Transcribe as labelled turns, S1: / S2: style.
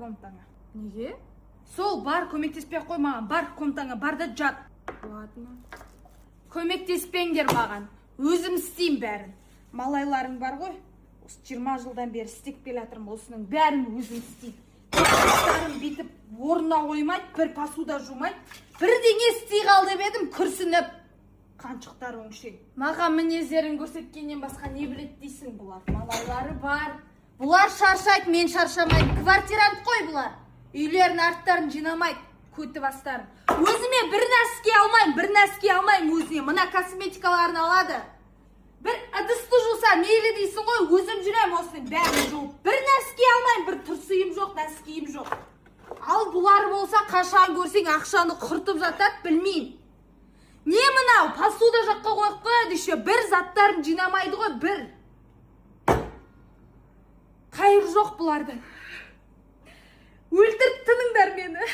S1: комнатаңа.
S2: Неге?
S1: Сол, бар, көмектеспей ақ қой маған. Бар, комнатаңа, бар да жат.
S2: Ладно.
S1: Көмектеспеңдер маған. Өзім істеймін бәрін. Малайларың бар ғой. Осы 20 жылдан бері істеп келе жатырмын. Осының бәрін өзім істеймін. Қастарым бүйтіп орнына қоймайды, бір посуда жумайды. Бірдеңе істей қал деп едім, күрсініп. Қаншықтар өңшең. Маған мінездерін көрсеткеннен басқа не білет дейсің бұлар? Малайлары бар. Бұлар шаршайды, мен шаршамайды. Квартирант қой бұлар. Үйлерін арттарын жинамайды, көті бастарын. Өзіме бір нәрске алмайым өзіне. Мына косметикаларын алады. Бір ыдысты жуса мейлі дейсің ғой, өзім жүрем осының бәрін жуып. Бір нәрске алмайым, бір тұрсыйым жоқ, нәскейім жоқ. Ал бұлар болса қашан көрсең ақшаны құртып жатады, білмеймін. Не мынау, посуда жаққа қойып қояды еще, бір заттарын жинамайды ғой, бір. Қайыр жоқ бұлардан. Өлтіріп тыныңдар мені.